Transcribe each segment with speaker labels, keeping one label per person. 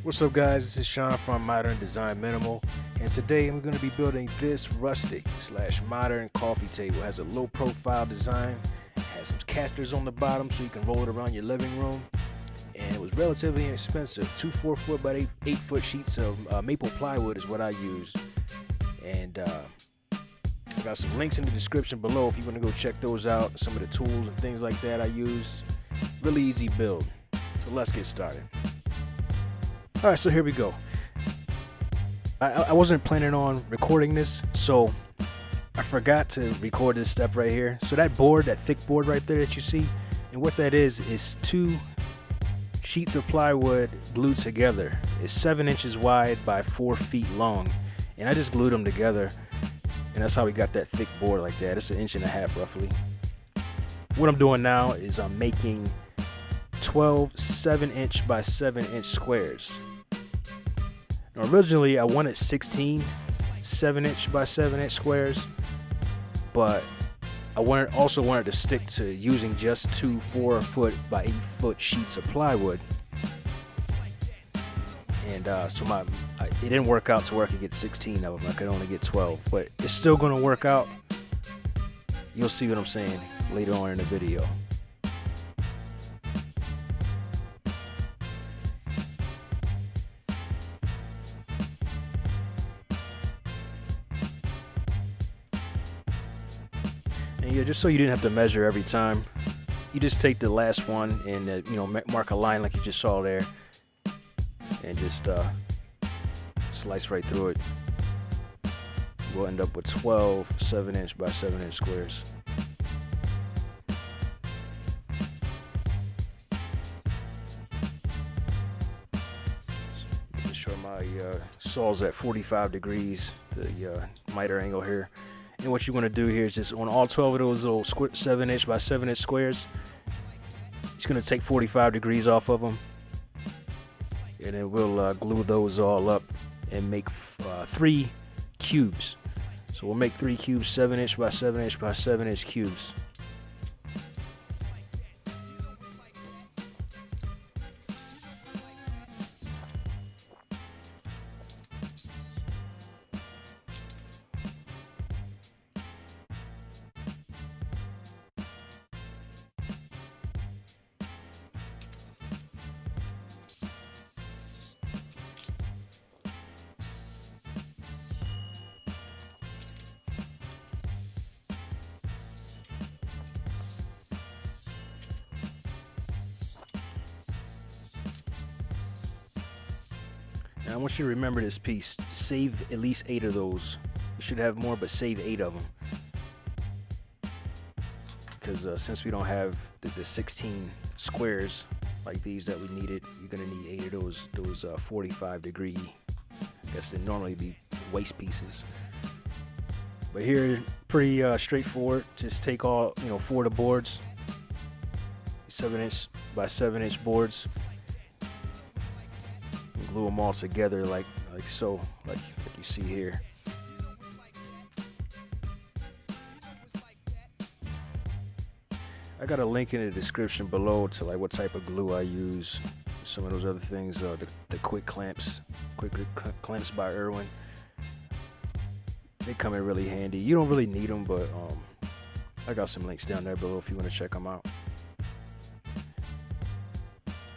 Speaker 1: What's up guys, this is Sean from Modern Design Minimal, and today I'm going to be building this rustic slash modern coffee table. It has a low profile design, has some casters on the bottom so you can roll it around your living room, and it was relatively inexpensive. Two 4-foot by 8-foot sheets of maple plywood is what I used, and I got some links in the description below if you want to go check those out, some of the tools and things like that I used. Really easy build, so let's get started. Alright, so here we go. I wasn't planning on recording this, so I forgot to record this step right here. So that board, that thick board right there that you see, and what that is two sheets of plywood glued together. It's 7 inches wide by 4 feet long, and I just glued them together, and that's how we got that thick board like that. It's 1.5 inches roughly. What I'm doing now is I'm making 12 7-inch by 7-inch squares. Now, originally I wanted 16 7-inch by 7-inch squares, but I also wanted to stick to using just two 4-foot by 8-foot sheets of plywood, and so it didn't work out to where I could get 16 of them. I could only get 12, but it's still going to work out. You'll see what I'm saying later on in the video. And yeah, just so you didn't have to measure every time, you just take the last one and mark a line like you just saw there, and just slice right through it. We'll end up with 12 7-inch by 7-inch squares. Make sure my saw's at 45 degrees, the miter angle here. And what you want to do here is just on all 12 of those little 7-inch by 7-inch squares, just going to take 45 degrees off of them, and then we'll glue those all up and make 3 cubes. So we'll make 3 cubes, 7-inch by 7-inch by 7-inch cubes. Now I want you to remember this piece. Save at least 8 of those. You should have more, but save 8 of them. Because since we don't have the 16 squares like these that we needed, you're going to need 8 of those 45 degree, I guess they normally be waist pieces. But here, pretty straightforward. Just take all, 4 of the boards, 7-inch by 7-inch boards, and glue them all together like so, like you see here. I got a link in the description below to what type of glue I use. Some of those other things, the quick clamps by Irwin. They come in really handy. You don't really need them, but I got some links down there below if you want to check them out.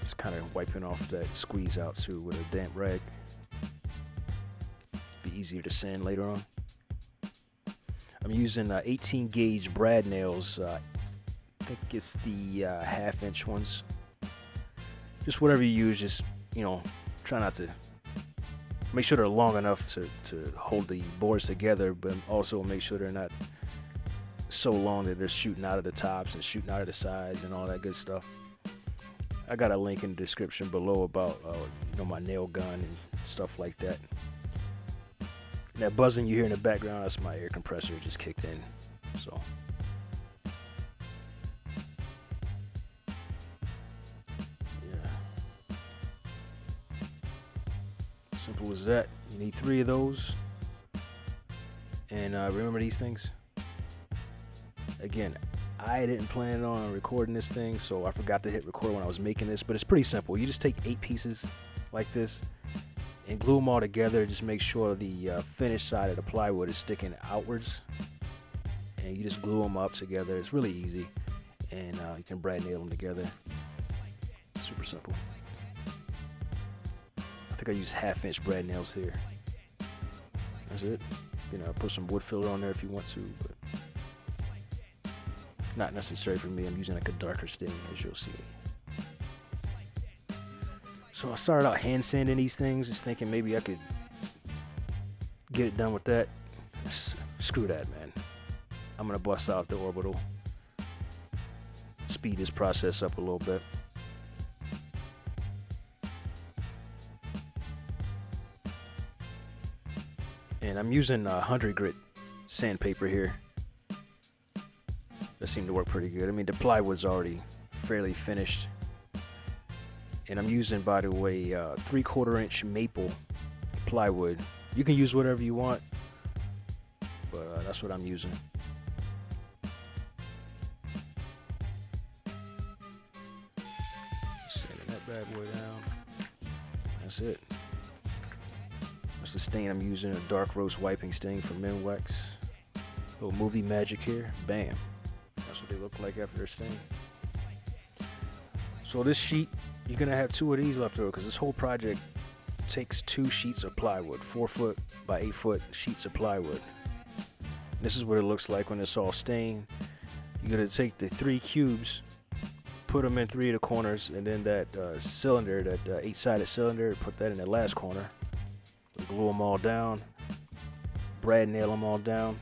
Speaker 1: Just kind of wiping off that squeeze out too with a damp rag. Be easier to sand later on. I'm using 18 gauge brad nails. I think it's the 1/2 inch ones. Just whatever you use, just try not to make sure they're long enough to hold the boards together, but also make sure they're not so long that they're shooting out of the tops and shooting out of the sides and all that good stuff. I got a link in the description below about my nail gun and stuff like that. And that buzzing you hear in the background, that's my air compressor just kicked in. So simple as that. You need 3 of those. And remember these things. Again, I didn't plan on recording this thing, so I forgot to hit record when I was making this, but it's pretty simple. You just take 8 pieces like this and glue them all together. Just make sure the finished side of the plywood is sticking outwards, and you just glue them up together. It's really easy, and you can brad nail them together. Super simple. I think I use 1/2" brad nails here. That's it. You know, put some wood filler on there if you want to, but not necessary for me. I'm using like a darker stain, as you'll see. So I started out hand sanding these things, just thinking maybe I could get it done with that. Screw that, man. I'm gonna bust out the orbital, speed this process up a little bit. And I'm using 100 grit sandpaper here. That seemed to work pretty good. I mean, the plywood's already fairly finished. And I'm using, by the way, 3/4 inch maple plywood. You can use whatever you want, but that's what I'm using. Sanding that bad boy down. That's it. That's the stain I'm using, a dark roast wiping stain from Minwax. Little movie magic here. Bam. That's what they look like after they're stained. So this sheet, you're gonna have 2 of these left over because this whole project takes 2 sheets of plywood, 4 foot by 8 foot sheets of plywood. This is what it looks like when it's all stained. You're gonna take the 3 cubes, put them in 3 of the corners, and then that cylinder, that 8-sided cylinder, put that in the last corner. Glue them all down, brad nail them all down,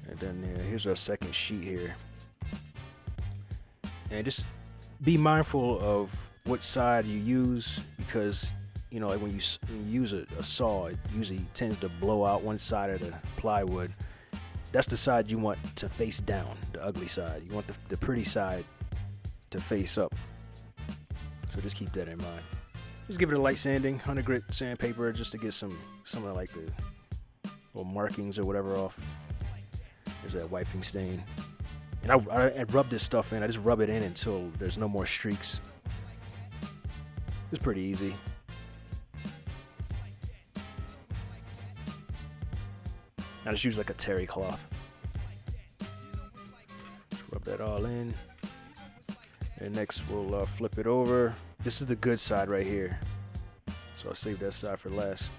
Speaker 1: and then here's our second sheet here. And just be mindful of what side you use, because you know, like when you use a saw, it usually tends to blow out one side of the plywood. That's the side you want to face down, the ugly side. You want the pretty side to face up. So just keep that in mind. Just give it a light sanding, 100 grit sandpaper, just to get some of like the little markings or whatever off. There's that wiping stain. And I rub this stuff in. I just rub it in until there's no more streaks. It's pretty easy. I just use like a terry cloth. Just rub that all in. And next we'll flip it over. This is the good side right here. So I'll save that side for last.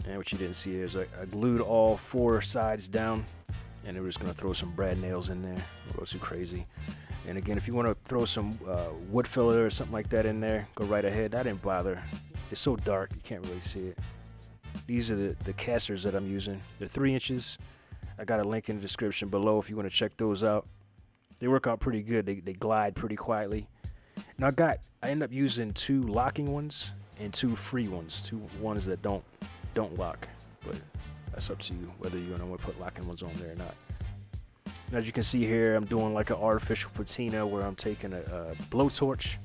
Speaker 1: And what you didn't see is I glued all 4 sides down, and we're just gonna throw some brad nails in there. Don't go too crazy. And again, if you want to throw some wood filler or something like that in there, go right ahead. I didn't bother. It's so dark you can't really see it. These are the casters that I'm using. They're 3 inches. I got a link in the description below if you want to check those out. They work out pretty good. They glide pretty quietly. And I end up using 2 locking ones and 2 free ones. 2 ones that don't lock, but that's up to you whether you're gonna want to put locking ones on there or not. And as you can see here, I'm doing like an artificial patina where I'm taking a blowtorch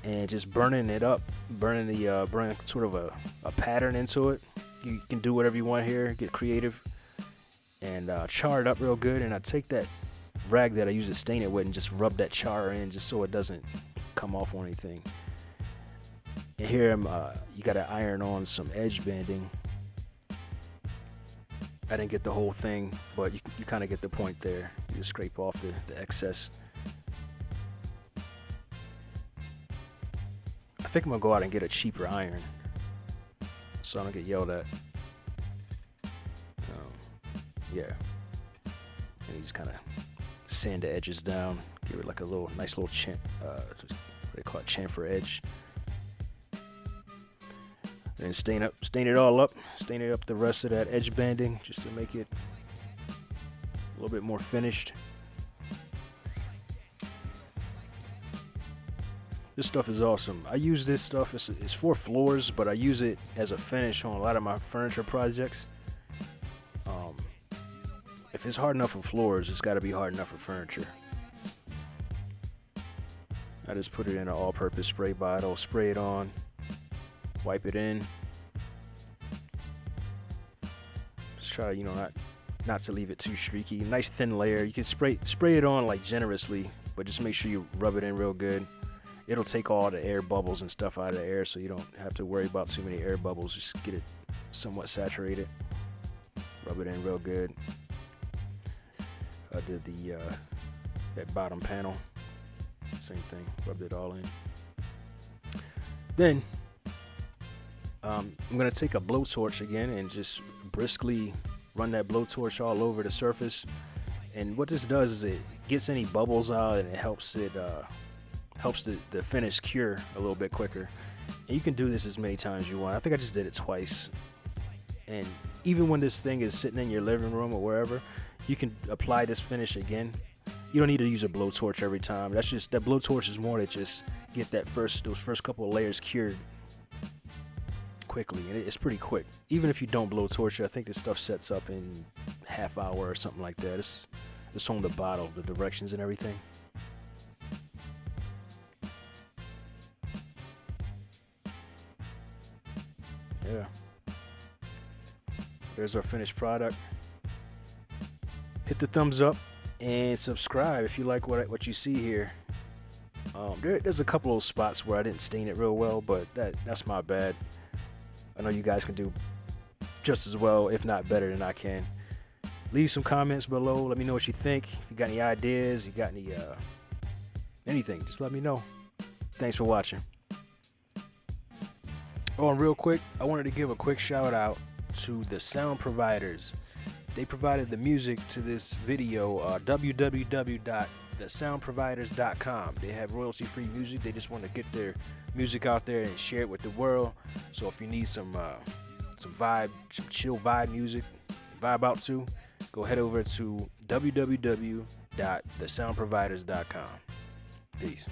Speaker 1: and just burning it up, burning sort of a pattern into it. You can do whatever you want here, get creative, and char it up real good. And I take that rag that I use to stain it with and just rub that char in, just so it doesn't come off on anything. And here you gotta iron on some edge banding. I didn't get the whole thing, but you kind of get the point there. You just scrape off the excess. I think I'm gonna go out and get a cheaper iron so I don't get yelled at. Yeah. And you just kind of sand the edges down, give it like a nice little what they call it, chamfer edge. And stain it all up, stain it up the rest of that edge banding just to make it a little bit more finished. This stuff is awesome. I use this stuff, it's for floors, but I use it as a finish on a lot of my furniture projects. If it's hard enough for floors, it's got to be hard enough for furniture. I just put it in an all-purpose spray bottle, spray it on, wipe it in. Just try, not to leave it too streaky. Nice thin layer. You can spray it on like generously. but just make sure you rub it in real good. It'll take all the air bubbles and stuff out of the air, so you don't have to worry about too many air bubbles. Just get it somewhat saturated. Rub it in real good. I did the that bottom panel, same thing. Rubbed it all in. Then I'm gonna take a blowtorch again and just briskly run that blowtorch all over the surface. And what this does is it gets any bubbles out, and it helps it helps the finish cure a little bit quicker. And you can do this as many times as you want. I think I just did it twice. And even when this thing is sitting in your living room or wherever, you can apply this finish again. You don't need to use a blowtorch every time. That blowtorch is more to just get those first couple of layers cured quickly, and it's pretty quick. Even if you don't blowtorch it, I think this stuff sets up in half hour or something like that. It's on the bottle, the directions and everything. Yeah. There's our finished product. Hit the thumbs up and subscribe if you like what you see here. There's a couple of spots where I didn't stain it real well, but that's my bad. I know you guys can do just as well, if not better than I can. Leave some comments below. Let me know what you think. If you got any ideas, you got any anything, just let me know. Thanks for watching. Oh, and real quick, I wanted to give a quick shout out to the sound providers. They provided the music to this video, www.thesoundproviders.com. They have royalty-free music. They just want to get their music out there and share it with the world. So if you need some chill vibe music, vibe out to, go head over to www.thesoundproviders.com. Peace.